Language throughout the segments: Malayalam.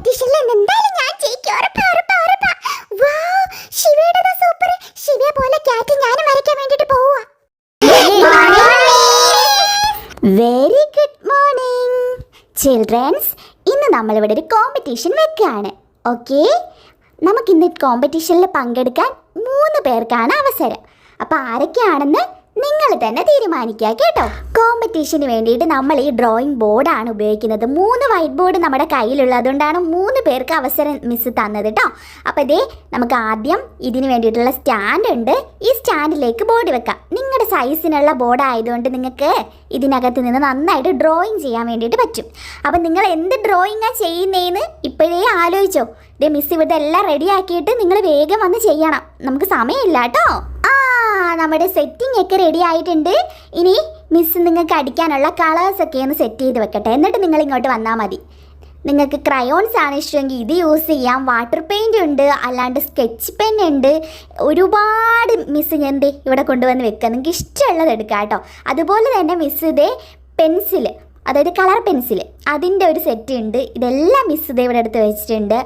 കോമ്പറ്റീഷനിൽ എന്തായാലും ഞാൻ ജയിക്കും. ഉറപ്പാ ഉറപ്പാ ഉറപ്പാ. വൗ, ശിവയുടെ സൂപ്പർ. ശിവയെ പോലെ ക്യാറ്റ് ഞാനും വരയ്ക്കാൻ വേണ്ടിട്ട് പോവാ. Very good morning children's. ഇന്ന് നമ്മളിവിടെ ഒരു കോമ്പറ്റീഷൻ വെക്കുകയാണ്. ഓക്കെ, നമുക്കിന്ന് കോമ്പറ്റീഷനിൽ പങ്കെടുക്കാൻ 3 പേർക്കാണ് അവസരം. അപ്പോൾ ആരൊക്കെയാണെന്ന് നിങ്ങൾ തന്നെ തീരുമാനിക്കുക കേട്ടോ. കോമ്പറ്റീഷന് വേണ്ടിയിട്ട് നമ്മൾ ഈ ഡ്രോയിങ് ബോർഡാണ് ഉപയോഗിക്കുന്നത്. 3 വൈറ്റ് ബോർഡ് നമ്മുടെ കയ്യിലുള്ളത്. അതുകൊണ്ടാണ് 3 പേർക്ക് അവസരം മിസ് തന്നത് കേട്ടോ. അപ്പോൾ ഇതേ നമുക്ക് ആദ്യം ഇതിന് വേണ്ടിയിട്ടുള്ള സ്റ്റാൻഡ് ഉണ്ട്. ഈ സ്റ്റാൻഡിലേക്ക് ബോർഡ് വെക്കാം. നിങ്ങളുടെ സൈസിനുള്ള ബോർഡ് ആയതുകൊണ്ട് നിങ്ങൾക്ക് ഇതിനകത്ത് നിന്ന് നന്നായിട്ട് ഡ്രോയിങ് ചെയ്യാൻ വേണ്ടിയിട്ട് പറ്റും. അപ്പം നിങ്ങൾ എന്ത് ഡ്രോയിങ്ങാണ് ചെയ്യുന്നതെന്ന് ഇപ്പോഴേ ആലോചിച്ചോ. ഇതേ മിസ് ഇവിടെ എല്ലാം റെഡി ആക്കിയിട്ട് നിങ്ങൾ വേഗം വന്ന് ചെയ്യണം. നമുക്ക് സമയമില്ല കേട്ടോ. നമ്മുടെ സെറ്റിംഗ് ഒക്കെ റെഡി ആയിട്ടുണ്ട്. ഇനി മിസ് നിങ്ങൾക്ക് അടിക്കാനുള്ള കളേഴ്സൊക്കെ ഒന്ന് സെറ്റ് ചെയ്ത് വെക്കട്ടെ. എന്നിട്ട് നിങ്ങൾ ഇങ്ങോട്ട് വന്നാൽ മതി. നിങ്ങൾക്ക് ക്രയോൺസ് ആണ് ഇഷ്ടമെങ്കിൽ ഇത് യൂസ് ചെയ്യാം. വാട്ടർ പെയിൻ്റ് ഉണ്ട്, അല്ലാണ്ട് സ്കെച്ച് പെൻ ഉണ്ട്. ഒരുപാട് മിസ് ഞാൻ ഇവിടെ കൊണ്ടുവന്ന് വെക്കുക. നിങ്ങൾക്ക് ഇഷ്ടമുള്ളത് എടുക്കാം കേട്ടോ. അതുപോലെ തന്നെ മിസ് ഇതേ പെൻസിൽ, അതായത് കളർ പെൻസിൽ, അതിൻ്റെ ഒരു സെറ്റ് ഉണ്ട്. ഇതെല്ലാം മിസ് ഇതേ ഇവിടെ എടുത്ത് വെച്ചിട്ടുണ്ട്.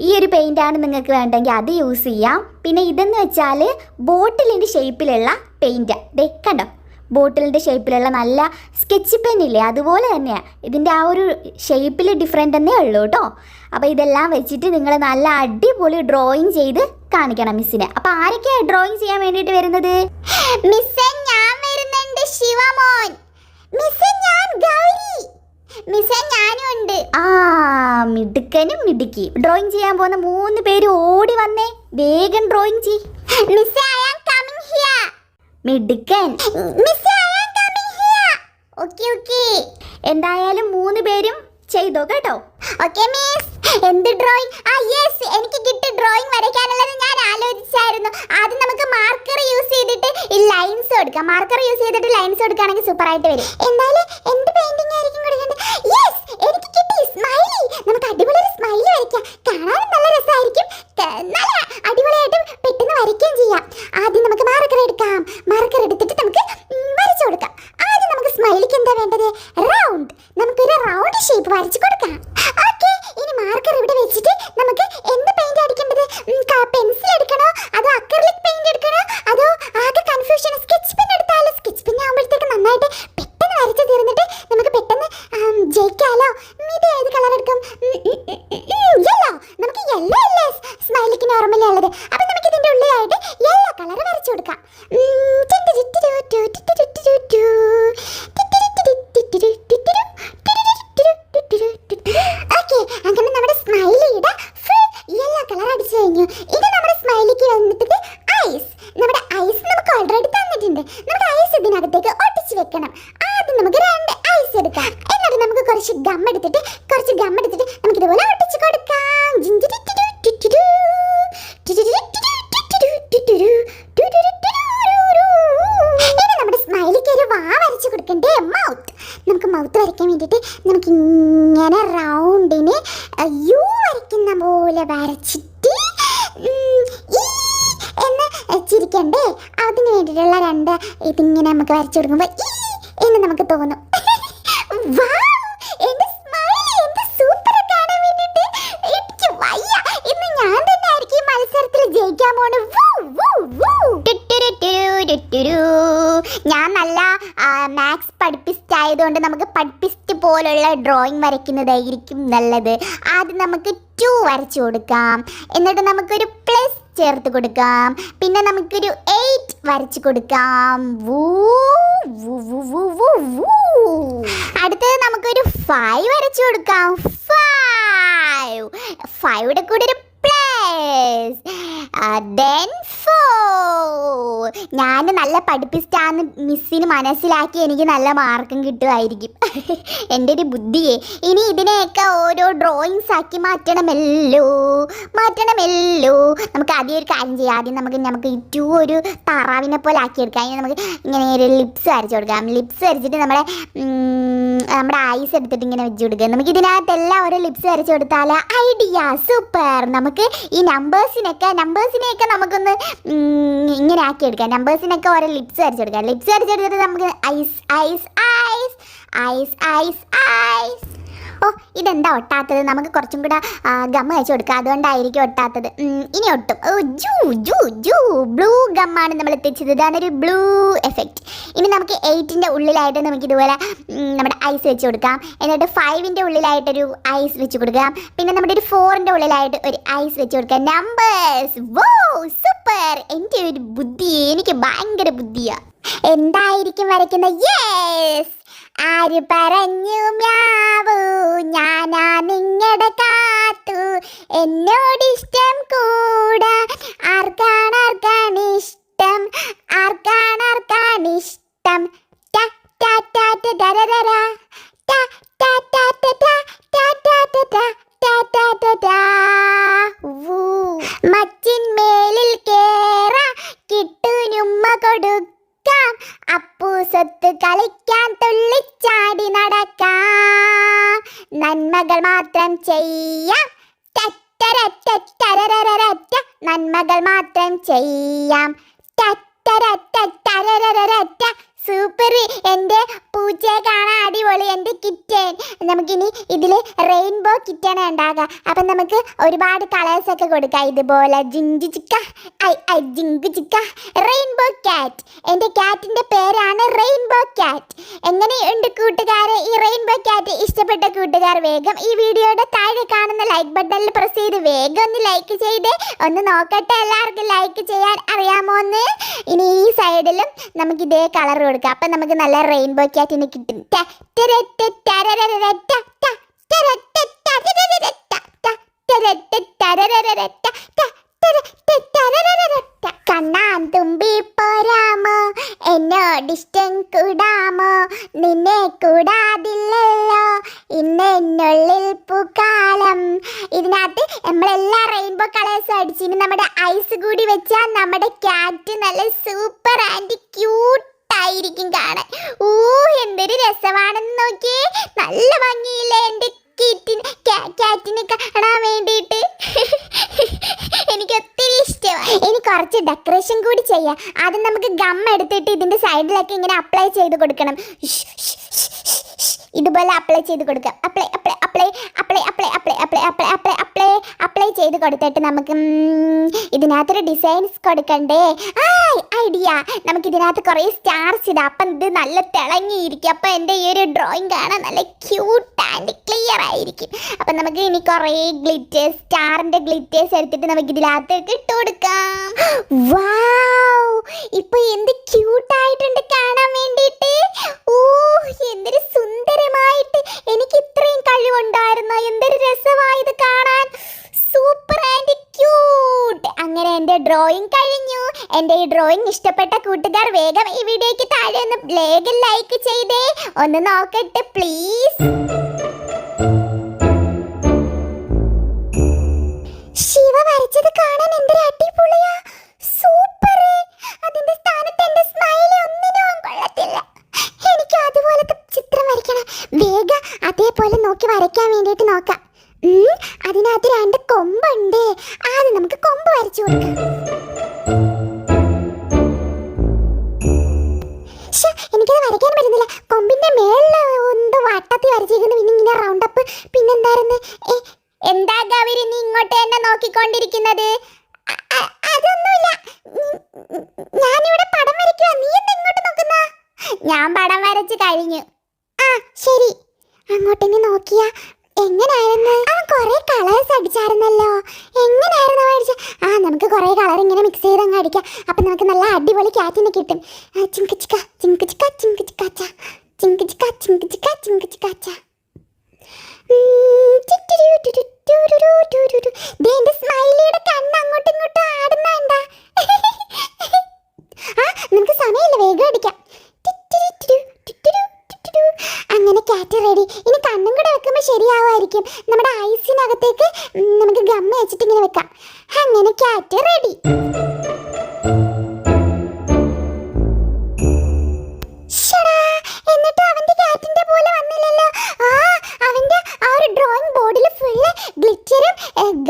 ഈ ഒരു പെയിൻ്റാണ് നിങ്ങൾക്ക് വേണ്ടെങ്കിൽ അത് യൂസ് ചെയ്യാം. പിന്നെ ഇതെന്ന് വെച്ചാൽ ബോട്ടിലിൻ്റെ ഷേപ്പിലുള്ള പെയിൻറ്റാണ്. ദേ കണ്ടോ, ബോട്ടിലിൻ്റെ ഷേപ്പിലുള്ള നല്ല സ്കെച്ച് പെന്നില്ലേ, അതുപോലെ തന്നെയാണ്. ഇതിൻ്റെ ആ ഒരു ഷേപ്പിൽ ഡിഫറെൻ്റ് എന്നേ ഉള്ളൂ കേട്ടോ. അപ്പോൾ ഇതെല്ലാം വെച്ചിട്ട് നിങ്ങൾ നല്ല അടിപൊളി ഡ്രോയിങ് ചെയ്ത് കാണിക്കണം മിസ്സിനെ. അപ്പോൾ ആരൊക്കെയാണ് ഡ്രോയിങ് ചെയ്യാൻ വേണ്ടിയിട്ട് വരുന്നത്? മിസ്സേ ഞാൻ വരുന്നുണ്ട്. ശിവമോൻ. മിസ്സേ ഞാൻ ഗൗരി. മിസ്സേ ഞാനും ഉണ്ട്. മിടുക്കനും മിടുക്കി. ഡ്രോയിങ് ചെയ്യാൻ പോകുന്ന 3 പേര് ഓടി വന്നേ, വേഗം ഡ്രോയിങ് ചെയ്. മിസ്സേ ഐ ആം കമ്മിങ് ഹിയർ. മിടുക്കൻ. മിസ്സേ I am coming here. Okay okay. എന്തായാലും 3 പേരും ചെയ്തോ കേട്ടോ. Okay miss. എന്ത് ഡ്രോയിങ്? യെസ്, എനിക്ക് കിട്ടി ഡ്രോയിങ് വരയ്ക്കാനുള്ളത്. ഞാൻ ആലോചിച്ചായിരുന്നു. ആദ്യം നമുക്ക് മാർക്കർ യൂസ് ചെയ്തിട്ട് ലൈൻസ് കൊടുക്കാം. മാർക്കർ യൂസ് ചെയ്തിട്ട് ലൈൻസ് കൊടുക്കുകയാണെങ്കിൽ സൂപ്പർ ആയിട്ട് വരും. എന്തായാലും എന്ത് പെയിന്റിംഗ് ആയിരിക്കും കൊടുക്കേണ്ടത്? യെസ്, എനിക്ക് കിട്ടി സ്മൈലി. നമുക്ക് അടിപൊളി ഒരു സ്മൈലി വരയ്ക്കാം. കാണാനും നല്ല രസമായിരിക്കും. നല്ല അടിപൊളിയായിട്ട് പെട്ടെന്ന് വരയ്ക്കുകയും ചെയ്യാം. ആദ്യം നമുക്ക് മാർക്കർ എടുക്കാം. മാർക്കർ എടുത്തിട്ട് നമുക്ക് വരച്ചു കൊടുക്കാം. ആദ്യം നമുക്ക് സ്മൈലിക്ക് എന്താ വേണ്ടത്? റൗണ്ട്. നമുക്കൊരു റൗണ്ട് ഷേപ്പ് വരച്ചു കൊടുക്കാം. ഓക്കെ, ഇനി മാർക്കർ ഇവിടെ വെച്ചിട്ട് നമുക്ക് എന്ത് പെയിന്റ് അടിക്കേണ്ടത്? പെൻസിൽ എടുക്കണോ അതോ അക്രിലിക് പെയിന്റ് എടുക്കണോ അതോ ആകെ കൺഫ്യൂഷൻ? സ്കെച്ച് പെൻ എടുത്താലോ? സ്കെച്ച് പെൻ ആകുമ്പോഴത്തേക്ക് നന്നായിട്ട് പെട്ടെന്ന് വരച്ചു തീർന്നിട്ട് നമുക്ക് പെട്ടെന്ന് ജയിക്കാലോ. ഇത് ഏത് കളർ എടുക്കും? യെല്ലോ. നമുക്ക് യെല്ലോ അല്ലേ സ്മൈലിക്ക് നോർമലി ഉള്ളത്. അപ്പം നമുക്ക് ഇതിൻ്റെ ഉള്ളിലായിട്ട് യെല്ലോ കളർ വരച്ചു കൊടുക്കാം. ഓക്കെ, അങ്ങനെ നമ്മുടെ സ്മൈലിയുടെ ഫുൾ യെല്ലോ കളർ അടിച്ചു കഴിഞ്ഞു. ഇത് നമ്മുടെ സ്മൈലിക്ക് വന്നിട്ട് ഐസ്. നമ്മുടെ ഐസ് നമുക്ക് ഓൾറെഡി തന്നിട്ടുണ്ട്. നമ്മുടെ ഐസ് ഇതിനകത്തേക്ക് ഒട്ടിച്ച് വെക്കണം. ആദ്യം നമുക്ക് 2 ഐസ് എടുക്കാം. എന്നിട്ട് നമുക്ക് കുറച്ച് ഗം എടുത്തിട്ട് നമുക്ക് ഇതുപോലെ ഒട്ടിച്ച് കൊടുക്കാം. ഇനി നമ്മുടെ സ്മൈലിക്ക് ഒരു വാ വരച്ചു കൊടുക്കണ്ടേ? മൗത്ത്. നമുക്ക് മൗത്ത് വരയ്ക്കാൻ വേണ്ടിയിട്ട് നമുക്ക് ഇങ്ങനെ റൗണ്ടിന് യു വരയ്ക്കുന്ന പോലെ വരച്ചിട്ട് എന്ന് ചിരിക്കണ്ടേ? അതിന് വേണ്ടിയിട്ടുള്ള 2 ഇതിങ്ങനെ നമുക്ക് വരച്ചു കൊടുക്കുമ്പോൾ എന്ന് നമുക്ക് തോന്നും. എന്റെ സ്മൈലി എന്ത് സൂപ്പർ കാണാൻ വേണ്ടിയിട്ട് എനിക്ക് വയ്യ. ഇന്ന് ഞാൻ തന്നെ ആയിരിക്കും ഈ മത്സരത്തിൽ ജയിക്കാൻ പോണു. ഞാൻ നല്ല മാത്സ് പഠിപ്പിസ്റ്റ് ആയതുകൊണ്ട് നമുക്ക് പഠിപ്പിസ്റ്റ് പോലുള്ള ഡ്രോയിങ് വരയ്ക്കുന്നതായിരിക്കും നല്ലത്. ആദ്യം നമുക്ക് 2 വരച്ചു കൊടുക്കാം. എന്നിട്ട് നമുക്കൊരു പ്ലസ് ചേർത്ത് കൊടുക്കാം. പിന്നെ നമുക്കൊരു 8 വരച്ചു കൊടുക്കാം. അടുത്തത് നമുക്കൊരു 5 വരച്ചു കൊടുക്കാം. 5യുടെ കൂടെ ഒരു പ്ലസ്, then 4. ഞാൻ നല്ല പഠിപ്പിസ്റ്റാന്ന് മിസ്സിന് മനസ്സിലാക്കി എനിക്ക് നല്ല മാർക്കും കിട്ടുമായിരിക്കും. എൻ്റെ ഒരു ബുദ്ധിയെ. ഇനി ഇതിനെയൊക്കെ ഓരോ ഡ്രോയിങ്സ് ആക്കി മാറ്റണമല്ലോ. നമുക്ക് ആദ്യം ഒരു കാര്യം ചെയ്യാം. ആദ്യം നമുക്ക് ഈ 2 ഒരു താറാവിനെ പോലെ ആക്കിയെടുക്കാം. ഇനി നമുക്ക് ഇങ്ങനെ ഒരു ലിപ്സ് വരച്ചു കൊടുക്കാം. ലിപ്സ് വരച്ചിട്ട് നമ്മുടെ ഐസ് എടുത്തിട്ട് ഇങ്ങനെ വെച്ച് കൊടുക്കുക. നമുക്ക് ഇതിനകത്തെല്ലാം ഓരോ ലിപ്സ് വരച്ചു കൊടുത്താൽ ഐഡിയ സൂപ്പർ. നമുക്ക് ഈ നമ്പേഴ്സിനെയൊക്കെ നമുക്കൊന്ന് ഇങ്ങനെ ആക്കിയെടുക്കാം. നമ്പേഴ്സിനൊക്കെ ഓരോ ലിപ്സ് വരച്ചെടുക്കാം. ലിപ്സ് വരച്ചെടുത്തിട്ട് നമുക്ക് eyes eyes eyes eyes eyes eyes അപ്പോൾ ഇതെന്താ ഒട്ടാത്തത്? നമുക്ക് കുറച്ചും കൂടെ ഗമ്മ വെച്ച് കൊടുക്കുക, അതുകൊണ്ടായിരിക്കും ഒട്ടാത്തത്. ഇനി ഒട്ടും. ഓ ജൂ ജൂ ജൂ ബ്ലൂ ഗമ്മാണ് നമ്മൾ എത്തിച്ചത്. ഇതാണ് ഒരു ബ്ലൂ എഫക്റ്റ്. ഇനി നമുക്ക് 8ൻ്റെ ഉള്ളിലായിട്ട് നമുക്ക് ഇതുപോലെ നമ്മുടെ ഐസ് വെച്ച് കൊടുക്കാം. എന്നിട്ട് 5ൻ്റെ ഉള്ളിലായിട്ടൊരു ഐസ് വെച്ച് കൊടുക്കാം. പിന്നെ നമ്മുടെ ഒരു 4ൻ്റെ ഉള്ളിലായിട്ട് ഒരു ഐസ് വെച്ച് കൊടുക്കാം. നമ്പേഴ്സ് വോ സൂപ്പർ. എൻ്റെ ഒരു ബുദ്ധി, എനിക്ക് ഭയങ്കര ബുദ്ധിയാണ്. എന്തായിരിക്കും വരയ്ക്കുന്നത്? യെസ്, ആര് പറഞ്ഞു മ്യാവൂ, ഞാനാ നിങ്ങളുടെ കാത്തു, എന്നോടിഷ്ടം കൂടാ, ആർക്കാണിഷ്ടം, ആർക്കാണിഷ്ടം. ടാ ടാ ടാ ടാ ടരരര, ടാ ടാ ടാ ടാ ടാ ടാ ടാ ടാ ടാ ടാ ടാ ടാ. വൂ മച്ചിന്മേലിൽ കേറ, കിട്ടുനുമ്മ കൊടുക്കാം, അപ്പൂസൊത്ത് കളിക്കാൻ തുള്ളിച്ചാടി നടക്കാം, നന്മകൾ മാത്രം ചെയ്യാം, ടറ്റരറ്റരരരറ്റ, നന്മകൾ മാത്രം ചെയ്യാം, ടറ്റരറ്റരരരറ്റ. സൂപ്പർ. എൻ്റെ പൂച്ചയെ കാണാൻ അടിപൊളി, എൻ്റെ കിറ്റൻ. നമുക്കിനി ഇതിൽ റെയിൻബോ കിറ്റാണ് ഉണ്ടാക്കുക. അപ്പം നമുക്ക് ഒരുപാട് കളേഴ്സൊക്കെ കൊടുക്കാം. ഇതുപോലെ ജിഞ്ചു ചിക്ക, ഐ ജിങ്കു ചിക്ക, റെയിൻബോ ക്യാറ്റ്. എൻ്റെ ക്യാറ്റിൻ്റെ പേരാണ് റെയിൻബോ ക്യാറ്റ്. എങ്ങനെയുണ്ട് കൂട്ടുകാരെ ഈ റെയിൻബോ ക്യാറ്റ്? ഇഷ്ടപ്പെട്ട കൂട്ടുകാർ വേഗം ഈ വീഡിയോയുടെ താഴെ കാണുന്ന ലൈക്ക് ബട്ടണിൽ പ്രസ് ചെയ്ത് വേഗം ഒന്ന് ലൈക്ക് ചെയ്ത് ഒന്ന് നോക്കട്ടെ എല്ലാവർക്കും ലൈക്ക് ചെയ്യാൻ അറിയാമോ എന്ന്. ഇനി ഈ സൈഡിലും നമുക്ക് ഇതേ കളർ കൊടുക്കാം. അപ്പം നമുക്ക് നല്ല റെയിൻബോ ക്യാറ്റിന് കിട്ടും. കണ്ണാൻ തുമ്പി പോരാമോ, എന്നോടിഷ്ടം കൂടാമോ, നിന്നെ കൂടാതില്ലല്ലോ ഇന്നെന്നുള്ളിൽ പൂക്കാലം. ഇതിനകത്ത് നമ്മളെല്ലാ റെയിൻബോ കളേഴ്സും അടിച്ചു. ഇനി നമ്മുടെ ഐസ് കൂടി വെച്ചാൽ നമ്മുടെ ക്യാറ്റ് നല്ല സൂപ്പർ ആൻഡ് ക്യൂട്ട് ആയിരിക്കും കാണാൻ. ഓ എന്തൊരു രസമാണെന്ന് നോക്കിയേ, നല്ല ഭംഗിയില്ലേ എൻ്റെ ക്യാറ്റിനെ കാണാൻ വേണ്ടിയിട്ട്. എനിക്ക് ഒത്തിരി ഇഷ്ടമായി. ഇനി കുറച്ച് ഡെക്കറേഷൻ കൂടി ചെയ്യാം. ആദ്യം നമുക്ക് ഗം എടുത്തിട്ട് ഇതിൻ്റെ സൈഡിലൊക്കെ ഇങ്ങനെ അപ്ലൈ ചെയ്ത് കൊടുക്കണം. ഇതുപോലെ അപ്ലൈ ചെയ്ത് കൊടുക്കാം. Apply apply apply apply apply apply apply apply apply apply apply ചെയ്ത് കൊടുത്തിട്ട് നമുക്ക് ഇതിനകത്തൊരു ഡിസൈൻസ് കൊടുക്കണ്ടേ? ഐഡിയ. നമുക്ക് ഇതിനകത്ത് കുറേ സ്റ്റാർസ് ഇടാം. അപ്പം ഇത് നല്ല തിളങ്ങിയിരിക്കും. അപ്പം എൻ്റെ ഈ ഒരു ഡ്രോയിങ് കാണാൻ നല്ല ക്യൂട്ട് ആൻഡ് ക്ലിയർ ആയിരിക്കും. അപ്പം നമുക്ക് ഇനി കുറേ ഗ്ലിറ്റേഴ്സ്, സ്റ്റാറിൻ്റെ ഗ്ലിറ്റേഴ്സ് എടുത്തിട്ട് നമുക്ക് ഇതിനകത്തേക്ക് ഇട്ട് കൊടുക്കാം. വാവ്, ഇപ്പൊ എന്ത് ക്യൂട്ടായിട്ടുണ്ട് കാണാൻ വേണ്ടിയിട്ട്. ഓ എന്തൊരു സുന്ദരമായിട്ട്. എനിക്ക് ഇത്രയും കഴിവുണ്ടായിരുന്നോ? എന്തൊരു രസമായത് കാണാൻ. Super and cute. അങ്ങനെ എൻ്റെ ഡ്രോയിങ് കഴിഞ്ഞു. എൻ്റെ ഈ ഡ്രോയിങ് ഇഷ്ടപ്പെട്ട കൂട്ടുകാർ വേഗം ഈ വീഡിയോയ്ക്ക് താഴെ ഒന്ന് വേഗം ലൈക്ക് ചെയ്തേ. ഒന്ന് നോക്കട്ടെ പ്ലീസ്. ശിവ വരച്ചത് കാണാൻ എന്തൊരു അടിപൊളിയാ. സൂപ്പർ. അതിന്റെ സ്ഥാനത്ത് എൻ്റെ സ്മൈലി ഒന്നിനും കൊള്ളത്തില്ല. എനിക്ക് അതുപോലത്തെ ചിത്രം വരയ്ക്കണം. വേഗം അതേപോലെ നോക്കി വരയ്ക്കാൻ വേണ്ടിയിട്ട് നോക്കാം. അതിനകത്ത് 2 കൊമ്പുണ്ട്. ആദ്യം നമുക്ക് കൊമ്പ് വരച്ചു കൊടുക്കാം. എനിക്കത് വരയ്ക്കാൻ പറ്റുന്നില്ല. കൊമ്പിന്റെ മേളിൽ എന്തോ വട്ടത്തി വരച്ചിരിക്കുന്നു. പിന്നെ ഇങ്ങനെ റൗണ്ട് അപ്പ്. പിന്നെന്തായിരുന്നു? എന്താ ഗൗരി നീ ഇങ്ങോട്ട് എന്നെ നോക്കിക്കൊണ്ടിരിക്കുന്നത്? അതൊന്നുമില്ല, ഞാനിവിടെ പടം വരയ്ക്കുക. നീ എന്താ ഇങ്ങോട്ട് നോക്കുന്ന? ഞാൻ പടം വരച്ച് കഴിഞ്ഞു. ശരി, അങ്ങോട്ടെന്നെ നോക്കിയാ. എങ്ങനായിരുന്നു? അവൻ കുറെ കളേഴ്സ് അടിച്ചായിരുന്നല്ലോ. എങ്ങനായിരുന്നു അടിച്ച? നമുക്ക് കുറെ കളർ ഇങ്ങനെ മിക്സ് ചെയ്ത് അങ്ങ് അടിക്കാം. അപ്പൊ നമുക്ക് നല്ല അടിപൊളി ക്യാറ്റിനെ കിട്ടും. ചിങ്ക് ചിക്ക ചിങ്ക് ചിക്ക ചിങ്ക് ചിക്കാച്ച, ചിങ്ക് ചിക്ക ചിങ്ക് ചിക്ക ചിങ്ക് ചിക്കാച്ച. സ്മൈലിയുടെ കണ്ണ് അങ്ങോട്ടും ഇങ്ങോട്ടും ആടുന്നുണ്ടാ. നമുക്ക് സമയമില്ല, വേഗം അടിക്കാം. അങ്ങനെ ക്യാറ്റ് റെഡി. ഇനി കണ്ണും കൂടെ വെക്കുമ്പോൾ ശരിയാവുമായിരിക്കും. നമ്മുടെ ഐസിനകത്തേക്ക് നമുക്ക് ഗമ്മ വെച്ചിട്ട് ഇങ്ങനെ വെക്കാം. അങ്ങനെ ക്യാറ്റ് റെഡി. എന്നിട്ട് അവന്റെ ക്യാറ്റിന്റെ പോലെ വന്നില്ലല്ലോ. അവന്റെ ആ ഒരു ഡ്രോയിങ് ബോർഡിൽ ഫുള്ള് ഗ്ലിറ്ററും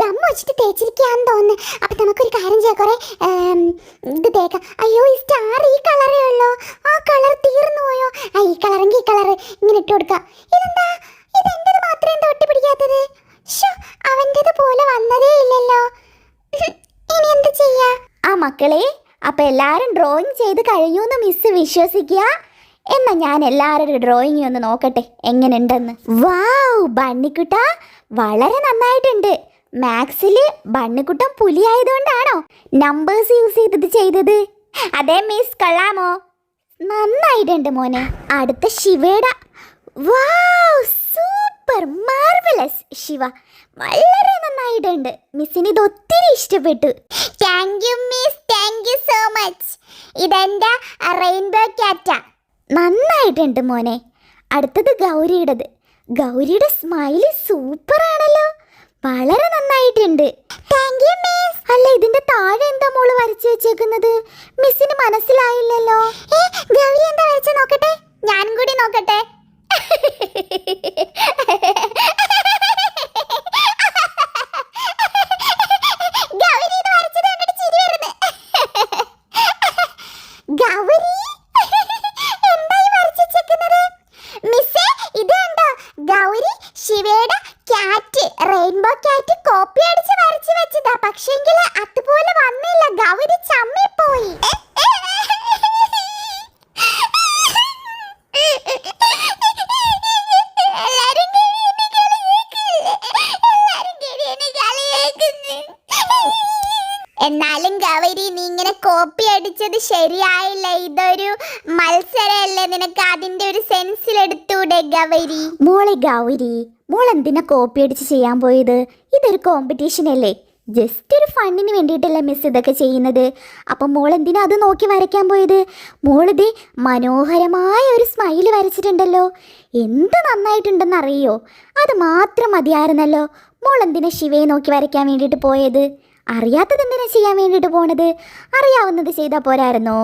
ഗം വെച്ചിട്ട് തേച്ചിരിക്കാന്ന് തോന്നുന്നു. അപ്പൊ നമുക്കൊരു കാര്യം ചെയ്യാം, കുറെ ഇത് തേക്കാം. അയ്യോ, ഈ സ്റ്റാർ ഈ കളറേ ഉള്ളൂ. ആ കളർ തീർന്നു പോയോ? ഈ കളറെങ്കിൽ ഈ കളർ ഇങ്ങനെ ഇട്ട് കൊടുക്കാം. ഇതെന്താ ഇതെന്റേത് മാത്രം തൊട്ട് പിടിക്കാത്തത്? ശ്ശോ, അവന്റേത് പോലെ വന്നതേ ഇല്ലല്ലോ. ഇനി എന്ത് ചെയ്യാ? ആ മക്കളെ, അപ്പൊ എല്ലാരും ഡ്രോയിങ് ചെയ്ത് കഴിഞ്ഞു എന്ന് മിസ് വിശ്വസിക്കുക. എന്നാ ഞാൻ എല്ലാവരുടെ ഡ്രോയിങ് ഒന്ന് നോക്കട്ടെ എങ്ങനെയുണ്ടെന്ന്. വാവ് ബണ്ണിക്കുട്ട, വളരെ നന്നായിട്ടുണ്ട്. മാത്സിൽ ബണ്ണിക്കുട്ടൻ പുലി ആയതുകൊണ്ടാണോ നമ്പേഴ്സ് യൂസ് ചെയ്തത്? അതെ മിസ്, കൊള്ളാമോ? നന്നായിട്ടുണ്ട് മോനെ. അടുത്ത ശിവയുടെ. വാവ്, സൂപ്പർ, മാർവലസ് ശിവ, വളരെ നന്നായിട്ടുണ്ട്. മിസ്സിന് ഇത് ഒത്തിരി ഇഷ്ടപ്പെട്ടു. Thank you miss, thank you so much. ഇതെന്റെ റെയിൻബോ ക്യാറ്റാ. നന്നായിട്ടുണ്ട് മോനെ. അടുത്തത് ഗൗരിയുടേത്. ഗൗരിയുടെ സ്മൈല് സൂപ്പർ ആണല്ലോ, വളരെ നന്നായിട്ടുണ്ട്. Thank you miss. അല്ല, ഇതിന്റെ താഴെ എന്താ മോള് വരച്ചു വെച്ചേക്കുന്നത്? മിസ്സിന് മനസ്സിലായില്ലല്ലോ. ഗൗരി എന്താ വരച്ച നോക്കട്ടെ, ഞാനും കൂടി നോക്കട്ടെ. ഗൗരി ഇത് വരച്ചത് കണ്ടിട്ട് ചിരി വരുന്നു. ഗൗരി എന്തായി വരച്ചേക്കുന്നത്? മിസ്സേ, ഇത് കണ്ടോ, ഗൗരി ശിവയുടെ ക്യാറ്റ്, റെയിൻബോ ക്യാറ്റ് കോപ്പി അടിച്ച് വരച്ചു വെച്ചതാ. പക്ഷെങ്കിൽ അതുപോലെ വന്നില്ല, ഗൗരി ചമ്മിപ്പോയി. എന്നാലും ഗൗരി, നീ ഇങ്ങനെ കോപ്പി അടിച്ചത് ശരിയായില്ല. ഇതൊരു മത്സരമല്ലേ, നിനക്ക് അതിന്റെ ഒരു സെൻസിലെടുത്തൂടെ ഗൗരി? മോളെ ഗൗരി, മോൾ എന്തിനാ കോപ്പി അടിച്ച് ചെയ്യാൻ പോയത്? ഇതൊരു കോമ്പറ്റീഷൻ അല്ലേ, ജസ്റ്റ് ഒരു ഫണ്ണിന് വേണ്ടിയിട്ടല്ലേ മിസ് ഇതൊക്കെ ചെയ്യുന്നത്. അപ്പം മോൾ എന്തിനാ അത് നോക്കി വരയ്ക്കാൻ പോയത്? മോളിത് മനോഹരമായ ഒരു സ്മൈല് വരച്ചിട്ടുണ്ടല്ലോ, എന്ത് നന്നായിട്ടുണ്ടെന്ന് അറിയോ? അത് മാത്രം മതിയായിരുന്നല്ലോ. മോൾ എന്തിനാ ശിവയെ നോക്കി വരയ്ക്കാൻ വേണ്ടിയിട്ട് പോയത്? അറിയാത്തത് എന്തിനാ ചെയ്യാൻ വേണ്ടിയിട്ട് പോണത്? അറിയാവുന്നത് ചെയ്താൽ പോരായിരുന്നോ?